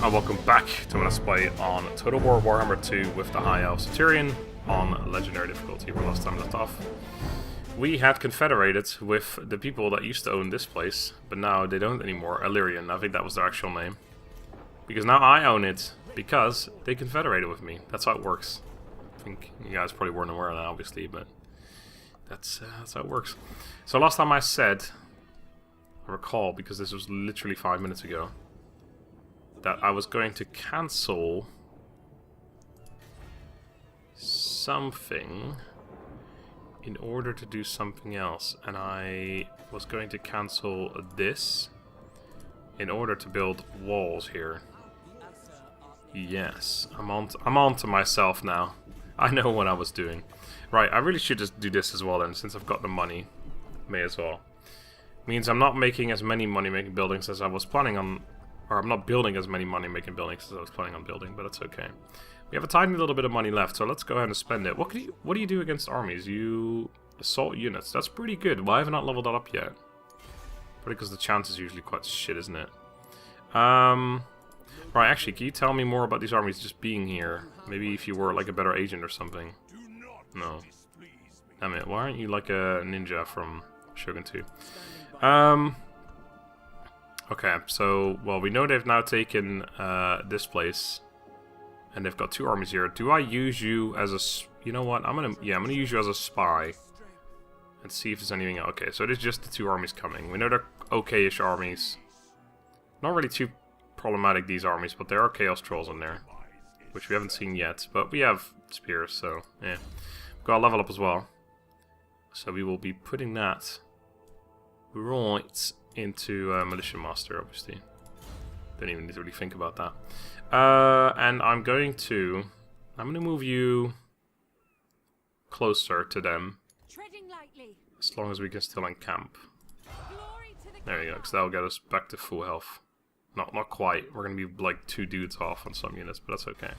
and welcome back to Let's Play on Total War Warhammer 2 with the High Elves Tyrion on Legendary difficulty, where last time left off. We had confederated with the people that used to own this place, but now they don't anymore. Illyrian, I think that was their actual name. Because now I own it, because they confederated with me. That's how it works. I think you guys probably weren't aware of that, obviously, but that's how it works. So last time I said, I recall, because this was literally 5 minutes ago, that I was going to cancel something in order to do something else, and I was going to cancel this in order to build walls here. Yes, I'm on to myself now. I know what I was doing. Right, I really should just do this as well then, since I've got the money. May as well. Means I'm not making as many money-making buildings as I was planning on. Or I'm not building as many money-making buildings as I was planning on building, but that's okay. We have a tiny little bit of money left, so let's go ahead and spend it. What do you do against armies? You assault units. That's pretty good. Why have I not leveled that up yet? Probably because the chance is usually quite shit, isn't it? Right, actually, can you tell me more about these armies just being here? Maybe if you were like a better agent or something. No. Damn it, why aren't you like a ninja from Shogun 2? Okay, so, well, we know they've now taken this place, and they've got two armies here. Do I use you as a... You know what? I'm gonna use you as a spy and see if there's anything... Okay, so it is just the two armies coming. We know they're okay-ish armies. Not really too problematic, these armies, but there are Chaos Trolls in there, which we haven't seen yet, but we have spears, so, yeah. We've got a level up as well. So we will be putting that right into Militia Master, obviously. Don't even need to really think about that. And I'm going to move you closer to them, as long as we can still encamp. There you go, because that'll get us back to full health. Not quite. We're gonna be like 2 dudes off on some units, but that's okay.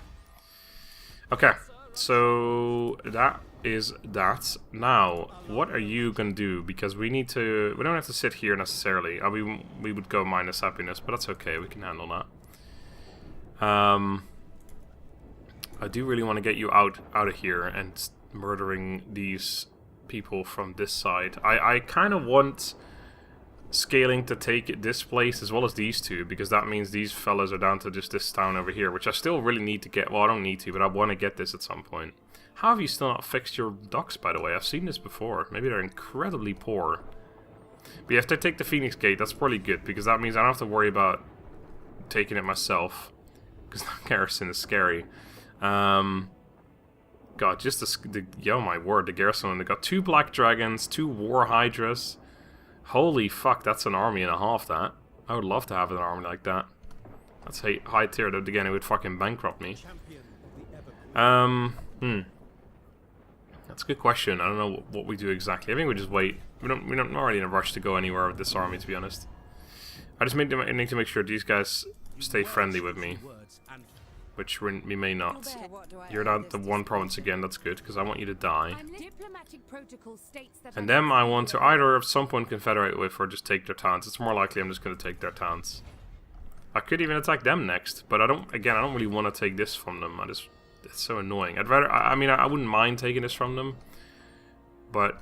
Okay, so that is that. Now, what are you gonna do? Because we need to... We don't have to sit here necessarily. We would go minus happiness, but that's okay. We can handle that. I do really want to get you out of here and murdering these people from this side. I kind of want scaling to take this place as well as these two, because that means these fellas are down to just this town over here, which I still really need to get. Well, I don't need to, but I want to get this at some point. How have you still not fixed your docks, by the way? I've seen this before. Maybe they're incredibly poor. But yeah, if they take the Phoenix Gate, that's probably good, because that means I don't have to worry about taking it myself, because that garrison is scary. God, just the oh my word, the garrison. They got 2 Black Dragons, 2 War Hydras. Holy fuck, that's an army and a half, that. I would love to have an army like that. That's high tier, though, again, it would fucking bankrupt me. That's a good question. I don't know what we do exactly. I think we just wait. We're not really in a rush to go anywhere with this army, to be honest. I just need to make sure these guys stay friendly with me. Which we may not. You're not the one province again, that's good, because I want you to die. And them I want to either at some point confederate with or just take their towns. It's more likely I'm just going to take their towns. I could even attack them next, but I don't really want to take this from them. it's so annoying. I mean, I wouldn't mind taking this from them, but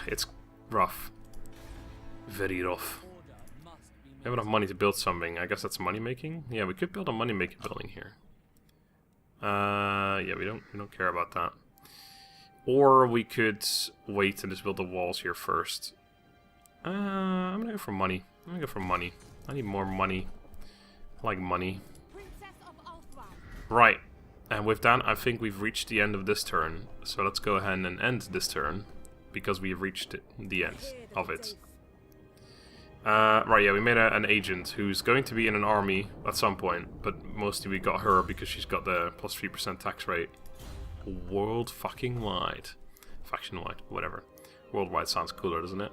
it's rough. Very rough. We have enough money to build something. I guess that's money making? Yeah, we could build a money making building here. Yeah, we don't care about that. Or we could wait and just build the walls here first. I'm gonna go for money. I need more money. I like money. Right. And with that, I think we've reached the end of this turn. So let's go ahead and end this turn, because we've reached the end of it. Right, yeah, we made an agent who's going to be in an army at some point, but mostly we got her because she's got the plus 3% tax rate. World fucking wide. Faction wide, whatever. Worldwide sounds cooler, doesn't it?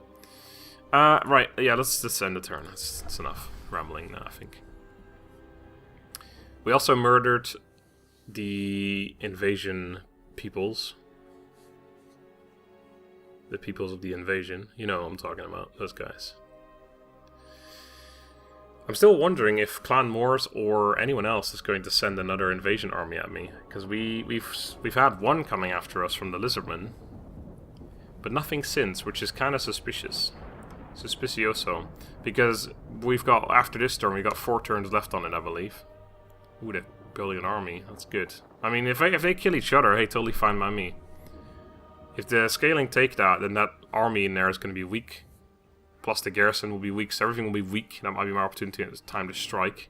Right, yeah, let's just end the turn. That's enough rambling now, I think. We also murdered the invasion peoples. The peoples of the invasion. You know what I'm talking about, those guys. I'm still wondering if Clan Moors or anyone else is going to send another invasion army at me, because we've had one coming after us from the Lizardmen, but nothing since, which is kind of suspicious. Suspicioso, because we've got, after this turn, we've got 4 turns left on it, I believe. Ooh, they're building an army. That's good. I mean, if they kill each other, hey, totally fine by me. If the scaling take that, then that army in there is going to be weak. Plus the garrison will be weak, so everything will be weak. That might be my opportunity at this time to strike.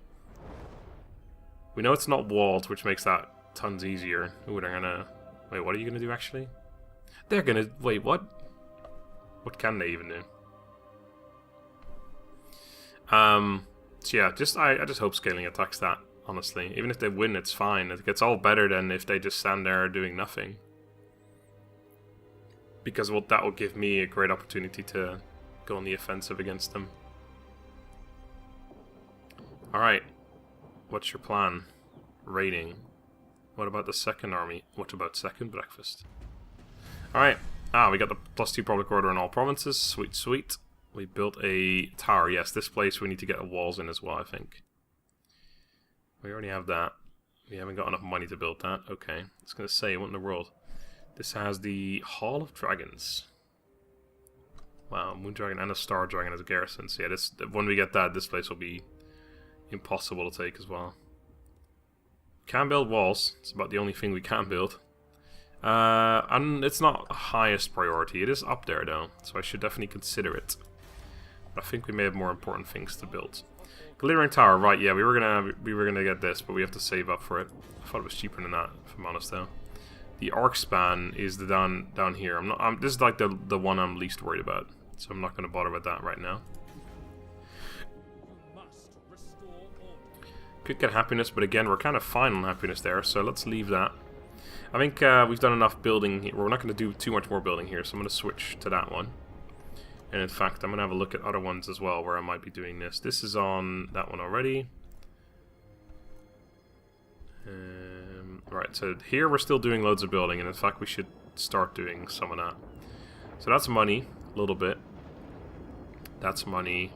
We know it's not walled, which makes that tons easier. Ooh, they're gonna... Wait, what are you gonna do, actually? They're gonna... Wait, what? What can they even do? So yeah, I just hope scaling attacks that, honestly. Even if they win, it's fine. It gets all better than if they just stand there doing nothing. Because well, that will give me a great opportunity to go on the offensive against them. Alright. What's your plan? Raiding. What about the second army? What about second breakfast? Alright. We got the +2 public order in all provinces. Sweet, sweet. We built a tower. Yes, this place we need to get walls in as well, I think. We already have that. We haven't got enough money to build that. Okay. I was going to say, what in the world? This has the Hall of Dragons. Wow, Moon Dragon and a Star Dragon as a garrison. So yeah, when we get that, this place will be impossible to take as well. Can build walls. It's about the only thing we can build. And it's not highest priority. It is up there though, so I should definitely consider it. But I think we may have more important things to build. Glittering Tower, right? Yeah, we were gonna get this, but we have to save up for it. I thought it was cheaper than that, if I'm honest though. The arc span is the down here. This is like the one I'm least worried about, so I'm not gonna bother with that right now. Could get happiness, but again, we're kind of fine on happiness there, so let's leave that. I think we've done enough building here. We're not going to do too much more building here, so I'm going to switch to that one. And in fact, I'm going to have a look at other ones as well where I might be doing this. This is on that one already. Right, so here we're still doing loads of building, and in fact we should start doing some of that. So that's money, a little bit. That's money,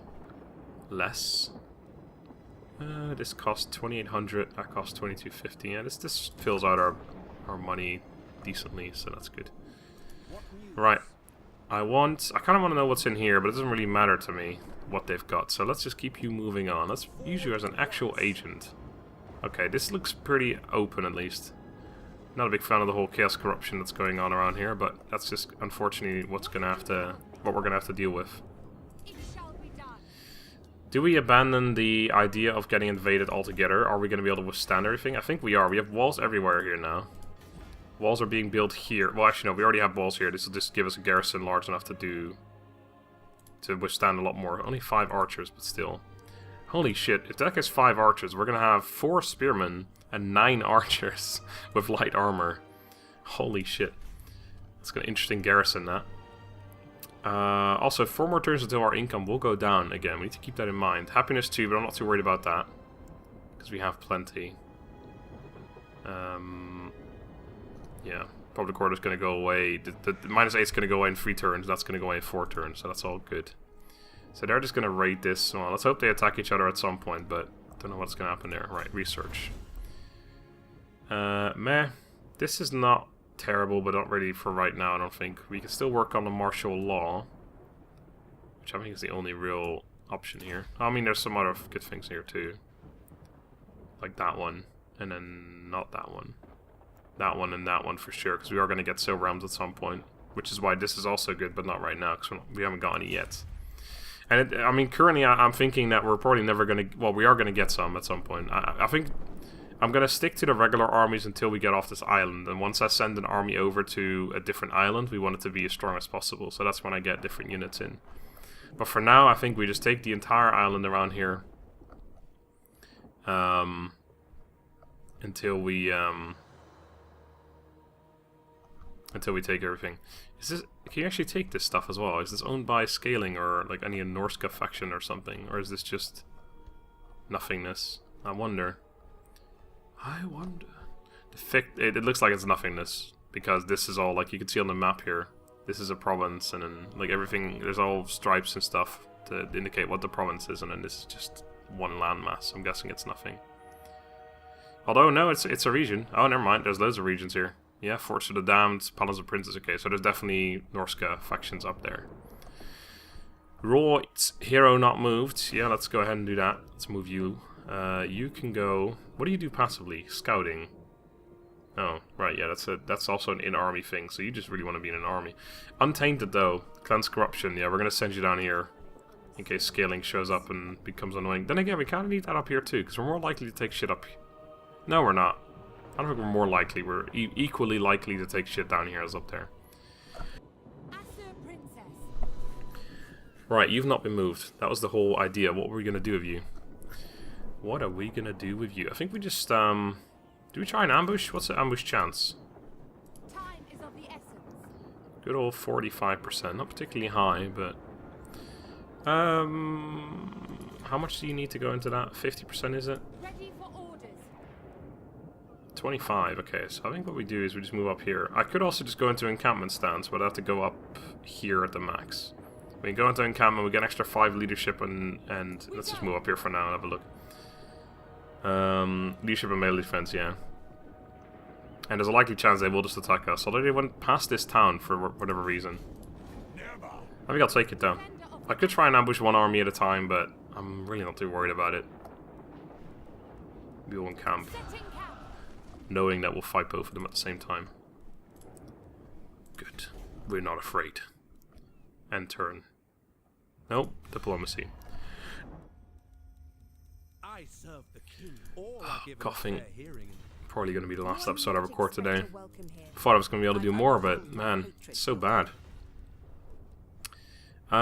less. This costs 2,800, that costs 2,250. Yeah, this fills out our money decently, so that's good. Right. I kind of want to know what's in here, but it doesn't really matter to me what they've got. So let's just keep you moving on. Let's use you as an actual agent. Okay, this looks pretty open at least. Not a big fan of the whole chaos corruption that's going on around here, but that's just unfortunately what we're gonna have to deal with. Do we abandon the idea of getting invaded altogether? Are we going to be able to withstand everything? I think we are. We have walls everywhere here now. Walls are being built here. Well, actually, no, we already have walls here. This will just give us a garrison large enough to withstand a lot more. Only 5 archers, but still. Holy shit. If that gets 5 archers, we're going to have 4 spearmen and 9 archers with light armor. Holy shit. That's an interesting garrison, that. Also, 4 more turns until our income will go down again. We need to keep that in mind. Happiness too, but I'm not too worried about that. Because we have plenty. Yeah, public order is going to go away. The -8 is going to go away in 3 turns. That's going to go away in 4 turns, so that's all good. So they're just going to raid this. Well, let's hope they attack each other at some point, but don't know what's going to happen there. Right, research. Meh. This is not terrible, but not really for right now, I don't think. We can still work on the martial law, which I think is the only real option here. I mean, there's some other good things here too. Like that one, and then not that one. That one and that one for sure, because we are going to get Silver Realms at some point. Which is why this is also good, but not right now, because we haven't got any yet. And I mean, currently I'm thinking that we're probably never going to... Well, we are going to get some at some point. I think I'm going to stick to the regular armies until we get off this island. And once I send an army over to a different island, we want it to be as strong as possible. So that's when I get different units in. But for now, I think we just take the entire island around here. Until we take everything. Is this? Can you actually take this stuff as well? Is this owned by Scaling or like any Norska faction or something? Or is this just nothingness? I wonder. It looks like it's nothingness, because this is all, like you can see on the map here, this is a province, and then like everything, there's all stripes and stuff to indicate what the province is, and then this is just one landmass. I'm guessing it's nothing. Although, no, it's a region. Oh, never mind. There's loads of regions here. Yeah, Forts of the Damned, Palace of Princes. Okay, so there's definitely Norska factions up there. Right, hero not moved. Yeah, let's go ahead and do that. Let's move you. You can go... What do you do passively? Scouting. Oh, right, yeah, that's also an in-army thing, so you just really want to be in an army. Untainted, though. Cleanse Corruption. Yeah, we're going to send you down here in case scaling shows up and becomes annoying. Then again, we kind of need that up here, too, because we're more likely to take shit up here. No, we're not. I don't think we're more likely. We're equally likely to take shit down here as up there. Right, you've not been moved. That was the whole idea. What were we going to do with you? What are we going to do with you? I think we just, do we try an ambush? What's the ambush chance? Time is of the essence. Good old 45%. Not particularly high, but... how much do you need to go into that? 50%, is it? Ready for orders. 25, okay. So I think what we do is we just move up here. I could also just go into encampment stance, but I have to go up here at the max. We can go into encampment, we get an extra 5 leadership, and let's just move up here for now and have a look. Leadership and melee defense, yeah. And there's a likely chance they will just attack us, although they went past this town for whatever reason. I think I'll take it though. I could try and ambush one army at a time, but I'm really not too worried about it. We will encamp, knowing that we'll fight both of them at the same time. Good. We're not afraid. End turn. Nope, diplomacy. I serve the king. Coughing. Probably going to be the last episode I record today. Thought I was going to be able to do more, but man, it's so bad. We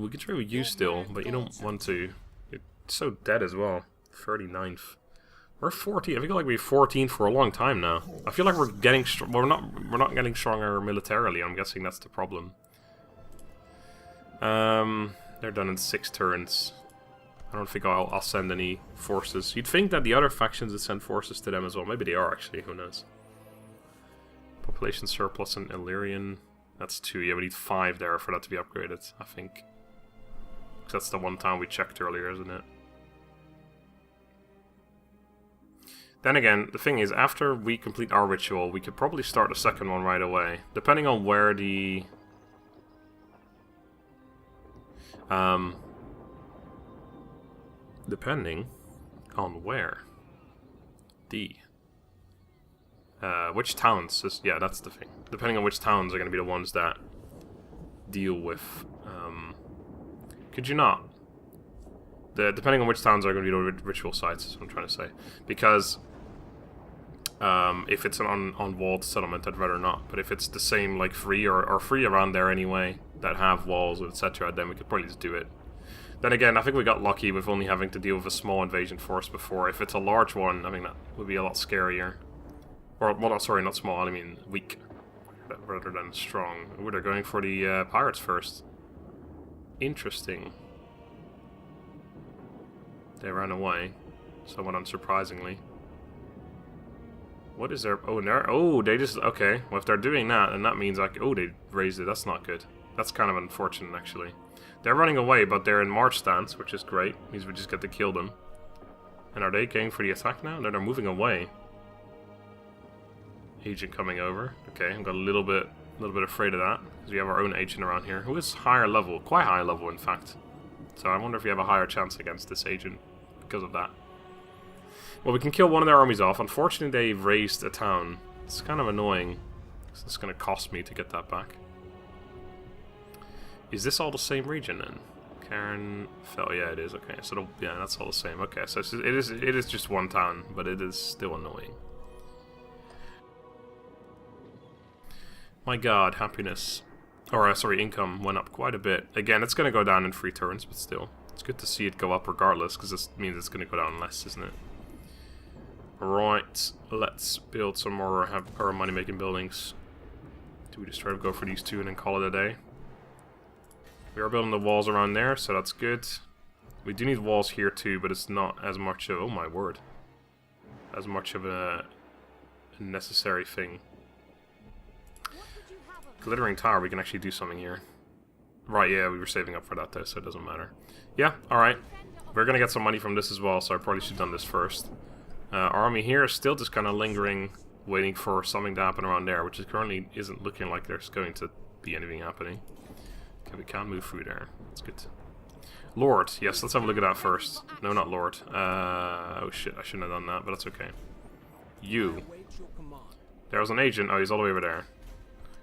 can try with you still, but you don't want to. You're so dead as well. 39th. We're 14. I feel like we're 14 for a long time now. I feel like we're getting we're not getting stronger militarily. I'm guessing that's the problem. They're done in 6 turns. I don't think I'll send any forces. You'd think that the other factions would send forces to them as well. Maybe they are actually. Who knows? Population surplus in Illyrian. That's 2. Yeah, we need 5 there for that to be upgraded, I think. 'Cause that's the one town we checked earlier, isn't it? Then again, the thing is, after we complete our ritual, we could probably start the second one right away. Depending on where the... depending on where the... which towns is... yeah, that's the thing. Depending on which towns are going to be the ones that deal with... could you not? Depending on which towns are going to be the ritual sites, is what I'm trying to say. Because... if it's an unwalled settlement, I'd rather not. But if it's the same, like, free or free around there anyway, that have walls, etc., then we could probably just do it. Then again, I think we got lucky with only having to deal with a small invasion force before. If it's a large one, I mean, that would be a lot scarier. Or, well, sorry, not small, I mean weak, rather than strong. Oh, they're going for the pirates first. Interesting. They ran away, somewhat unsurprisingly. What is their... oh, oh, they just... okay, well, if they're doing that, then that means, like, oh, they raised it. That's not good. That's kind of unfortunate, actually. They're running away, but they're in march stance, which is great. Means we just get to kill them. And are they going for the attack now? No, they're moving away. Agent coming over. Okay, I'm got a little bit afraid of that, because we have our own agent around here, who is higher level, quite high level, in fact. So I wonder if we have a higher chance against this agent because of that. Well, we can kill one of their armies off. Unfortunately, they've raised a town. It's kind of annoying, because it's going to cost me to get that back. Is this all the same region then? Cairn fell. Yeah, it is. Okay, so yeah, that's all the same. Okay, so it is just one town, but it is still annoying. My God, happiness, or sorry, income went up quite a bit. Again, it's going to go down in 3 turns, but still, it's good to see it go up regardless, because this means it's going to go down less, isn't it? Right, let's build some more our money-making buildings. Do we just try to go for these 2 and then call it a day? We are building the walls around there, so that's good. We do need walls here too, but it's not as much of... oh my word. As much of a necessary thing. Glittering Tower, we can actually do something here. Right, yeah, we were saving up for that though, so it doesn't matter. Yeah, alright. We're gonna get some money from this as well, so I probably should have done this first. Army here is still just kind of lingering, waiting for something to happen around there, which is currently isn't looking like there's going to be anything happening. Okay, we can't move through there. That's good. Lord, yes, let's have a look at that first. No, not Lord. Oh shit, I shouldn't have done that, but that's okay. You. There was an agent. Oh, he's all the way over there.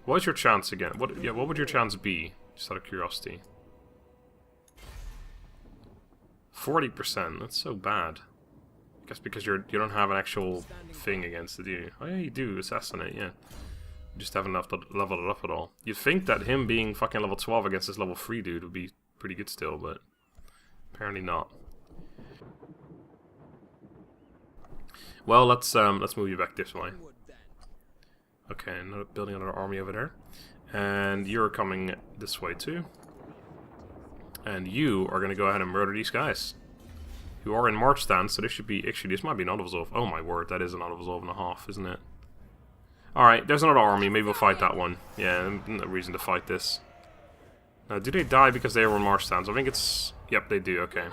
What is your chance again? What would your chance be? Just out of curiosity. 40%. That's so bad. I guess because you don't have an actual thing against it, do you? Oh yeah, you do. Assassinate, yeah. You just haven't leveled it up at all. You'd think that him being fucking level 12 against this level 3 dude would be pretty good still, but apparently not. Well, let's move you back this way. Okay, building another army over there. And you're coming this way too. And you are going to go ahead and murder these guys. Who are in march stance, so this should be... Actually, this might be an auto-resolve. Oh my word, that is an auto-resolve and a half, isn't it? Alright, there's another army. Maybe we'll fight that one. Yeah, no reason to fight this. Now, do they die because they were in march stance? I think it's... Yep, they do, okay.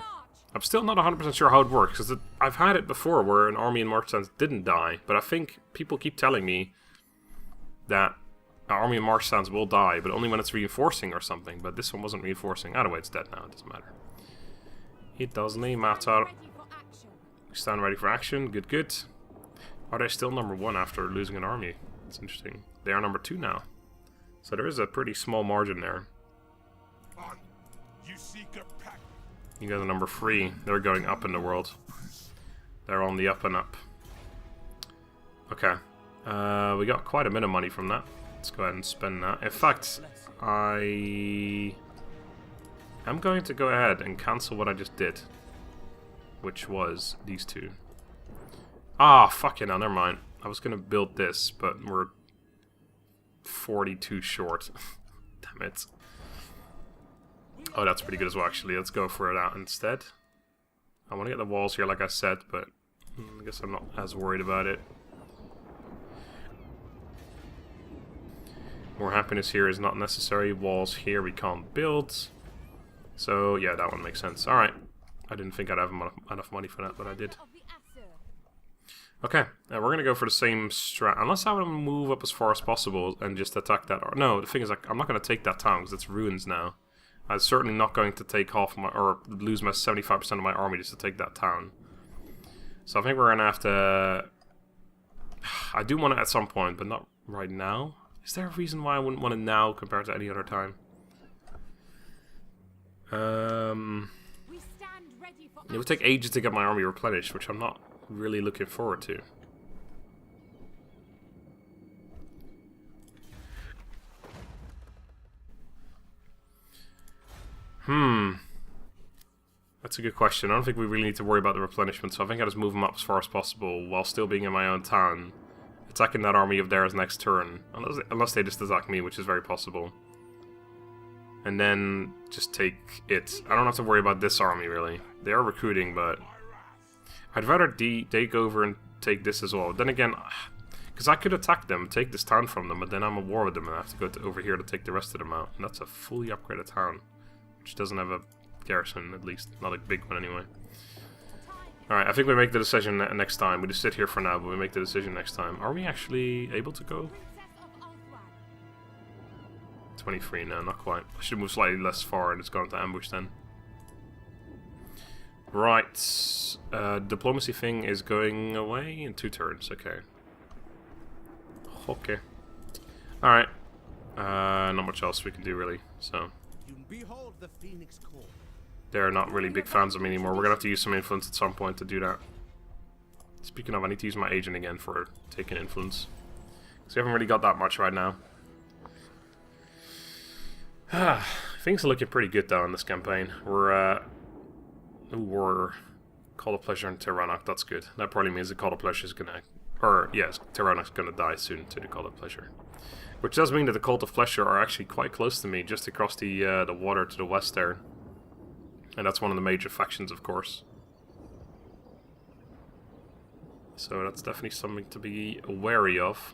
I'm still not 100% sure how it works, because I've had it before where an army in march stance didn't die, but I think people keep telling me that an army in march stance will die, but only when it's reinforcing or something, but this one wasn't reinforcing. Either way, it's dead now, it doesn't matter. It doesn't matter. Stand ready for action, good, good. Are they still number 1 after losing an army? That's interesting. They are number 2 now. So there is a pretty small margin there. You guys are number 3. They're going up in the world. They're on the up and up. Okay. We got quite a bit of money from that. Let's go ahead and spend that. In fact, I'm going to go ahead and cancel what I just did. Which was these 2. Ah, fucking hell, never mind. I was going to build this, but we're 42 short. Damn it. Oh, that's pretty good as well, actually. Let's go for that instead. I want to get the walls here, like I said, but I guess I'm not as worried about it. More happiness here is not necessary. Walls here we can't build. So, yeah, that one makes sense. Alright. I didn't think I'd have enough money for that, but I did. Okay, we're going to go for the same strat. Unless I want to move up as far as possible and just attack that. No, the thing is, I'm not going to take that town because it's ruins now. I'm certainly not going to take half my, or lose my 75% of my army just to take that town. So I think we're going to have to... I do want it at some point, but not right now. Is there a reason why I wouldn't want it now compared to any other time? It would take ages to get my army replenished, which I'm not really looking forward to. That's a good question. I don't think we really need to worry about the replenishment, so I think I just move them up as far as possible while still being in my own town. Attacking that army of theirs next turn. Unless they just attack me, which is very possible. And then just take it. I don't have to worry about this army, really. They are recruiting, but... I'd rather take over and take this as well. Then again, because I could attack them, take this town from them, but then I'm at war with them and I have to go over here to take the rest of them out. And that's a fully upgraded town, which doesn't have a garrison, at least. Not a big one, anyway. Alright, I think we make the decision next time. We just sit here for now, but we make the decision next time. Are we actually able to go? 23, no, not quite. I should move slightly less far and it's gone into ambush then. Right. Diplomacy thing is going away in 2 turns, okay. Okay. Alright. Not much else we can do, really, so... They're not really big fans of me anymore. We're gonna have to use some influence at some point to do that. Speaking of, I need to use my agent again for taking influence. Because we haven't really got that much right now. Things are looking pretty good though in this campaign. We're Call of Pleasure and Tyrannoc, that's good. That probably means the Call of Pleasure is gonna... Or, yes, Tyrannoc's gonna die soon to the Call of Pleasure. Which does mean that the Cult of Pleasure are actually quite close to me, just across the water to the west there. And that's one of the major factions, of course. So that's definitely something to be wary of.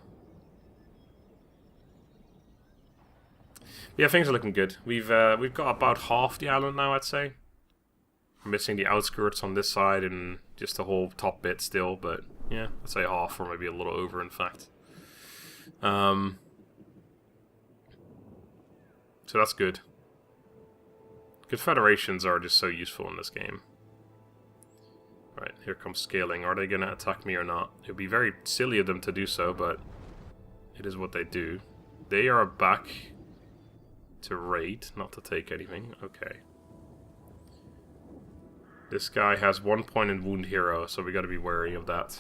Yeah, things are looking good. We've got about half the island now, I'd say. missing the outskirts on this side and just the whole top bit still, but yeah, I'd say half or maybe a little over in fact. So that's good. Confederations are just so useful in this game. Right, here comes scaling. Are they going to attack me or not? It would be very silly of them to do so, but it is what they do. They are back to raid, not to take anything. Okay. This guy has 1 point in wound hero, so we got to be wary of that.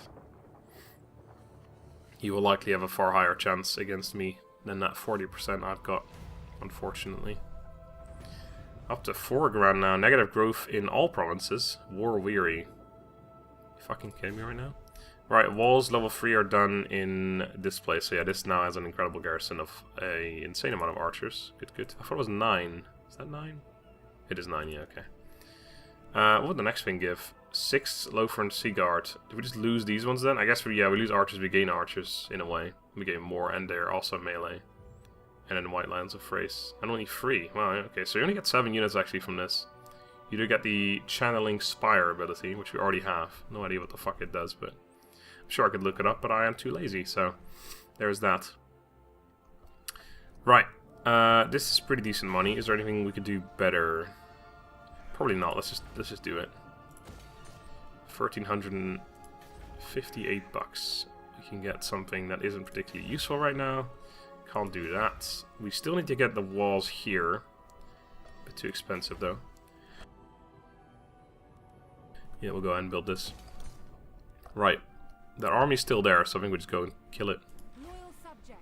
He will likely have a far higher chance against me than that 40% I've got, unfortunately. Up to 4 grand now. Negative growth in all provinces. War weary. You fucking kidding me right now? Right, walls level 3 are done in this place. So yeah, this now has an incredible garrison of a insane amount of archers. Good, good. I thought it was 9. Is that 9? It is 9, yeah, okay. What would the next thing give? 6 Lothern Sea Guard. Do we just lose these ones then? I guess we lose archers, we gain archers in a way. We gain more, and they're also melee. And then White Lions of Thrace. And only 3. Wow, okay, so you only get 7 units actually from this. You do get the Channeling Spire ability, which we already have. No idea what the fuck it does, but I'm sure I could look it up, but I am too lazy, so there's that. Right, this is pretty decent money. Is there anything we could do better? Probably not. Let's just do it. 1,358 bucks. We can get something that isn't particularly useful right now. Can't do that. We still need to get the walls here. A bit too expensive though. Yeah, we'll go ahead and build this. Right. That army's still there, so I think we just go and kill it. Loyal subject.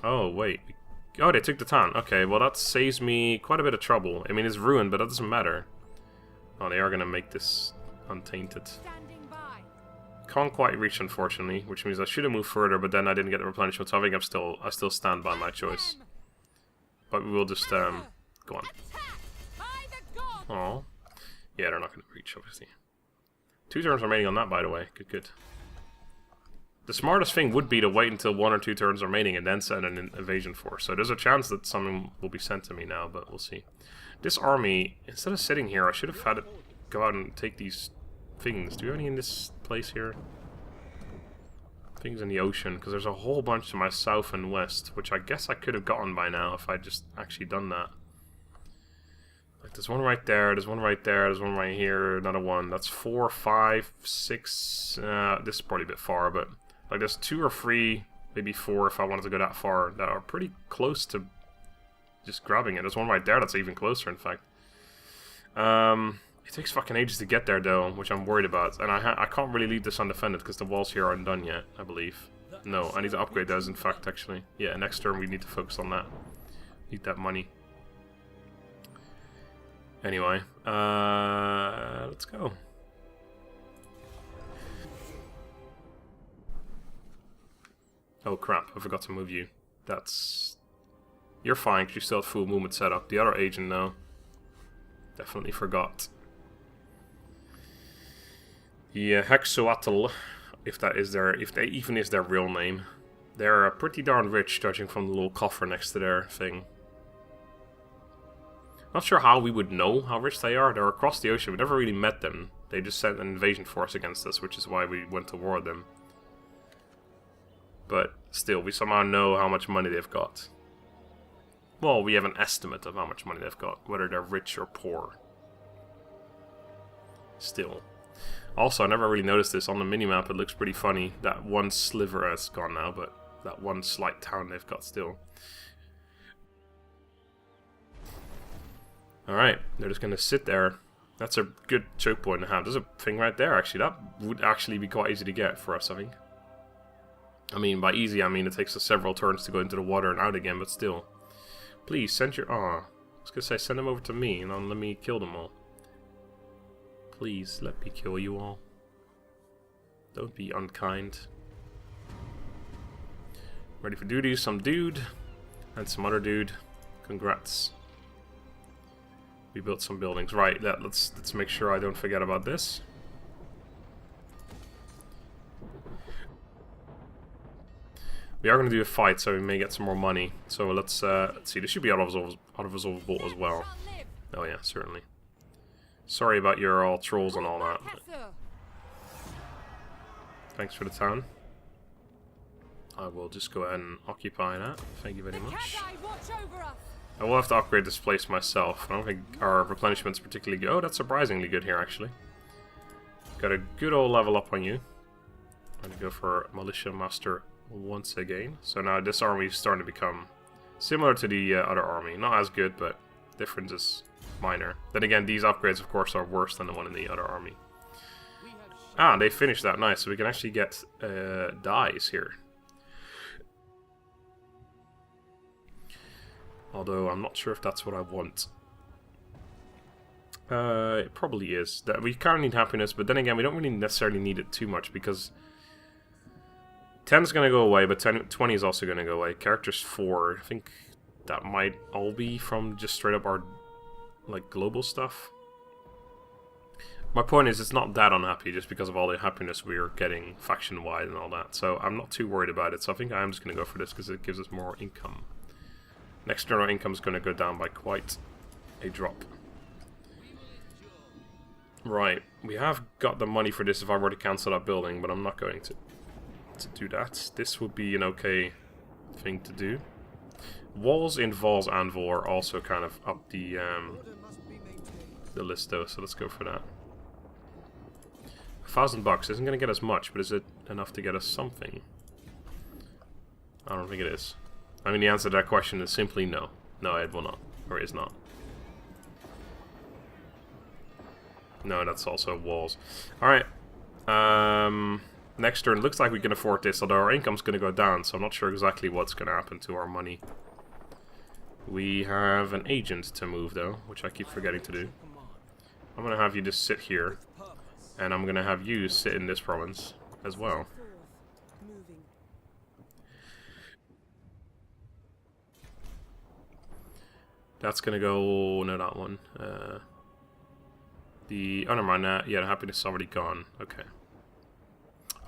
Oh, wait. Oh, they took the town. Okay, well that saves me quite a bit of trouble. I mean, it's ruined, but that doesn't matter. Oh, they are going to make this untainted. Standing by. Can't quite reach, unfortunately, which means I should have moved further, but then I didn't get the replenishment, so I think I still stand by my choice. But we will just, go on. Oh, yeah, they're not going to reach, obviously. 2 turns remaining on that, by the way. Good, good. The smartest thing would be to wait until 1 or 2 turns remaining and then send an invasion force. So there's a chance that something will be sent to me now, but we'll see. This army, instead of sitting here, I should have had it go out and take these things. Do we have any in this place here? Things in the ocean, because there's a whole bunch to my south and west, which I guess I could have gotten by now if I'd just actually done that. Like, there's one right there, there's one right there, there's one right here, another one. That's 4, 5, 6, this is probably a bit far, but like there's 2 or 3, maybe 4 if I wanted to go that far, that are pretty close to just grabbing it. There's one right there that's even closer, in fact. It takes fucking ages to get there, though, which I'm worried about. And I can't really leave this undefended because the walls here aren't done yet, I believe. No, I need to upgrade those, in fact, actually. Yeah, next turn we need to focus on that. Need that money. Anyway, let's go. Oh crap, I forgot to move you. That's... You're fine, because you still have full movement set up. The other agent, though. Definitely forgot. The Hexoatl, if that is their... If they even is their real name. They're pretty darn rich, judging from the little coffer next to their thing. Not sure how we would know how rich they are. They're across the ocean. We never really met them. They just sent an invasion force against us, which is why we went to war with them. But still, we somehow know how much money they've got. Well, we have an estimate of how much money they've got, whether they're rich or poor. Still. Also, I never really noticed this on the minimap. It looks pretty funny. That one sliver has gone now, but that one slight town they've got still. Alright, they're just going to sit there. That's a good choke point to have. There's a thing right there, actually. That would actually be quite easy to get for us, I think. I mean, by easy, I mean it takes us several turns to go into the water and out again, but still. Please, send your... Aw. I was going to say, send them over to me, and then let me kill them all. Please, let me kill you all. Don't be unkind. Ready for duty, some dude. And some other dude. Congrats. We built some buildings. Right, let's make sure I don't forget about this. We are going to do a fight, so we may get some more money. So let's see. This should be auto-resolvable as well. Oh yeah, certainly. Sorry about your all trolls and all that. Sir. Thanks for the town. I will just go ahead and occupy that. Thank you very much. Cateye, watch over us. I will have to upgrade this place myself. I don't think our replenishment's particularly good. Oh, that's surprisingly good here, actually. Got a good old level up on you. I'm going to go for Militia Master once again. So now this army is starting to become similar to the other army. Not as good, but difference is minor. Then again, these upgrades, of course, are worse than the one in the other army. Ah, they finished that. Nice. So we can actually get dies here. Although I'm not sure if that's what I want. It probably is. That we kind of need happiness, but then again, we don't really necessarily need it too much because 10 is going to go away, but 20 is also going to go away. Characters 4, I think that might all be from just straight up our like global stuff. My point is, it's not that unhappy just because of all the happiness we're getting faction-wide and all that. So I'm not too worried about it. So I think I am just going to go for this because it gives us more income. Next external income is going to go down by quite a drop. Right, we have got the money for this if I were to cancel that building, but I'm not going to do that. This would be an okay thing to do. Walls in Val's Anvil are also kind of up the list though, so let's go for that. $1,000 isn't going to get us much, but is it enough to get us something? I don't think it is. I mean, the answer to that question is simply no. No, it will not. Or is not. No, that's also walls. Alright. Next turn, looks like we can afford this, although our income's going to go down, so I'm not sure exactly what's going to happen to our money. We have an agent to move, though, which I keep forgetting to do. I'm going to have you just sit here, and I'm going to have you sit in this province as well. That's going to go... no, that one. Oh, never mind that. Yeah, the happiness is already gone. Okay.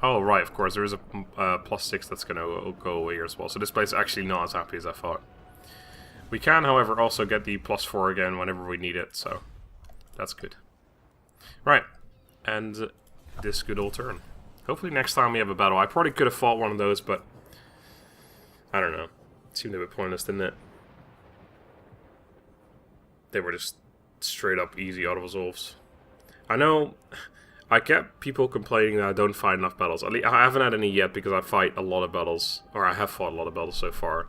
Oh, right, of course. There is a +6 that's going to go away here as well. So this place is actually not as happy as I thought. We can, however, also get the +4 again whenever we need it, so that's good. Right, and this good old turn. Hopefully next time we have a battle. I probably could have fought one of those, but I don't know. It seemed a bit pointless, didn't it? They were just straight up easy auto-resolves. I know I get people complaining that I don't fight enough battles. At least I haven't had any yet because I fight a lot of battles, or I have fought a lot of battles so far.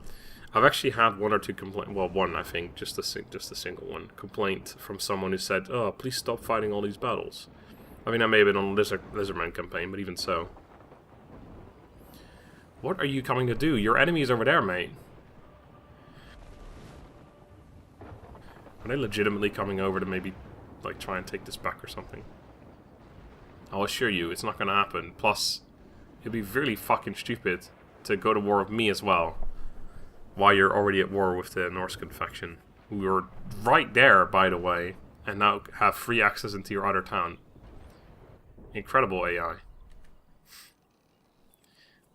I've actually had one or two complaints. Well, one I think, just a single one complaint from someone who said, "Oh, please stop fighting all these battles." I mean, I may have been on Lizardman campaign, but even so. What are you coming to do? Your enemy is over there, mate. Are they legitimately coming over to maybe, like, try and take this back or something? I'll assure you, it's not going to happen. Plus, it'd be really fucking stupid to go to war with me as well, while you're already at war with the Norse faction. We were right there, by the way, and now have free access into your other town. Incredible AI.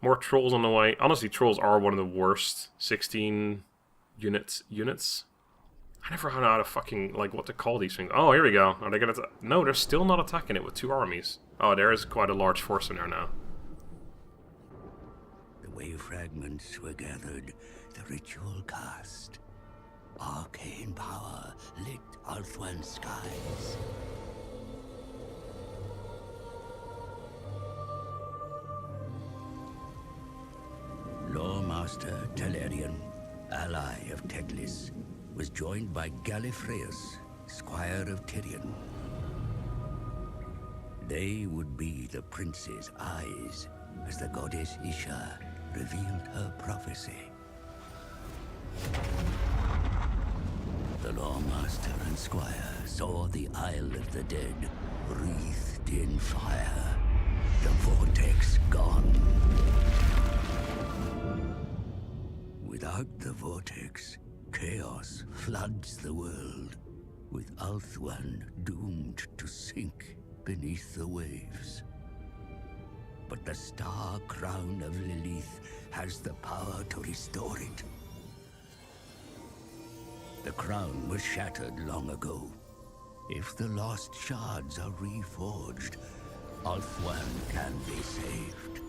More trolls on the way. Honestly, trolls are one of the worst 16 units. I never know how to fucking, like, what to call these things. Oh, here we go. Are they gonna... No, they're still not attacking it with 2 armies. Oh, there is quite a large force in there now. The wave fragments were gathered, the ritual cast. Arcane power lit Althwan skies. Lawmaster Telerion, ally of Teglis, was joined by Gallifreus, squire of Tyrion. They would be the prince's eyes as the goddess Isha revealed her prophecy. The Lawmaster and squire saw the Isle of the Dead wreathed in fire, the vortex gone. Without the vortex, chaos floods the world, with Althwan doomed to sink beneath the waves. But the star crown of Lilith has the power to restore it. The crown was shattered long ago. If the lost shards are reforged, Ulthuan can be saved.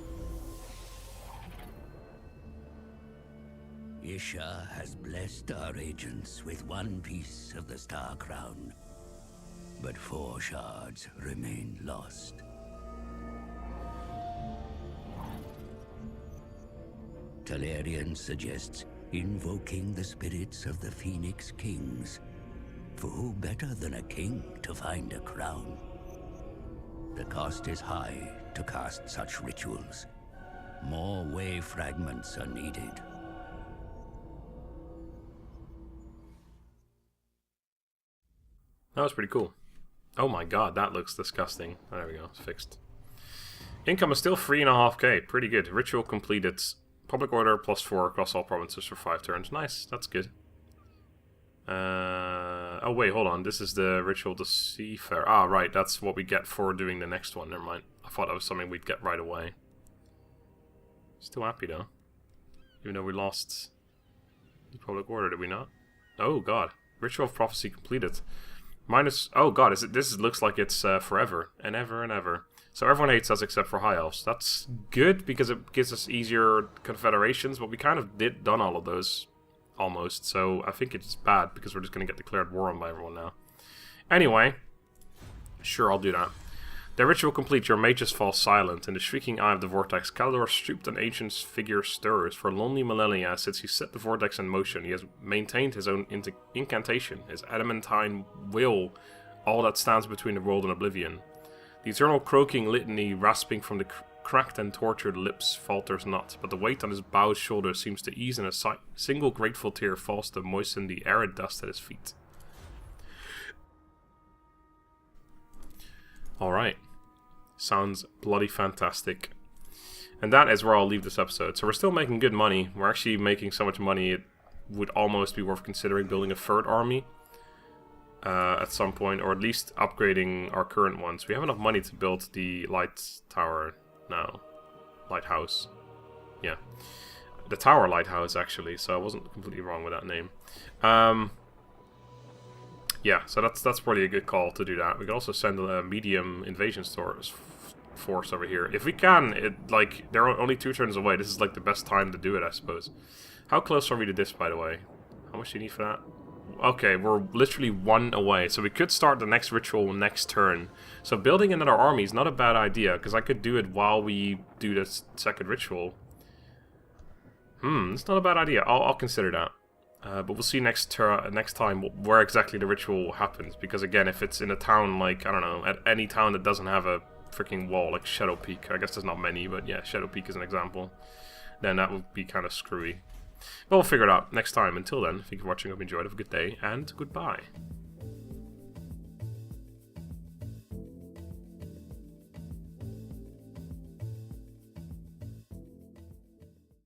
Isha has blessed our agents with one piece of the Star Crown, but 4 shards remain lost. Tyrion suggests invoking the spirits of the Phoenix Kings. For who better than a king to find a crown? The cost is high to cast such rituals. More way fragments are needed. That was pretty cool. Oh my god, that looks disgusting. Oh, there we go, it's fixed. Income is still 3.5k, pretty good. Ritual completed. Public order +4 across all provinces for 5 turns. Nice, that's good. Oh wait, hold on. This is the ritual to seafarer. Ah, right, that's what we get for doing the next one. Never mind. I thought that was something we'd get right away. Still happy though. Even though we lost the public order, did we not? Oh god. Ritual of prophecy completed. Minus... Oh god, this looks like it's forever. And ever and ever. So everyone hates us except for High Elves. That's good because it gives us easier confederations, but we kind of done all of those almost. So I think it's bad because we're just going to get declared war on by everyone now. Anyway, sure, I'll do that. Their ritual complete, your mages fall silent. In the shrieking eye of the vortex, Caldor stooped an ancient figure stirs. For lonely millennia since he set the vortex in motion, he has maintained his own incantation, his adamantine will, all that stands between the world and oblivion. The eternal croaking litany rasping from the cracked and tortured lips falters not, but the weight on his bowed shoulders seems to ease and a single grateful tear falls to moisten the arid dust at his feet. Alright. Sounds bloody fantastic. And that is where I'll leave this episode. So we're still making good money. We're actually making so much money it would almost be worth considering building a 3rd army. At some point, or at least upgrading our current ones. We have enough money to build the light tower now. Lighthouse. Yeah. The tower lighthouse, actually, so I wasn't completely wrong with that name. Yeah, so that's probably a good call to do that. We could also send a medium invasion force over here. If we can, they're only 2 turns away. This is like the best time to do it, I suppose. How close are we to this, by the way? How much do you need for that? Okay, we're literally 1 away, so we could start the next ritual next turn. So building another army is not a bad idea, because I could do it while we do this 2nd ritual. It's not a bad idea. I'll consider that. But we'll see next time where exactly the ritual happens, because again, if it's in a town like, I don't know, at any town that doesn't have a freaking wall, like Shadow Peak, I guess there's not many, but yeah, Shadow Peak is an example, then that would be kind of screwy. But we'll figure it out next time. Until then, thank you for watching, hope you enjoyed, have a good day, and goodbye.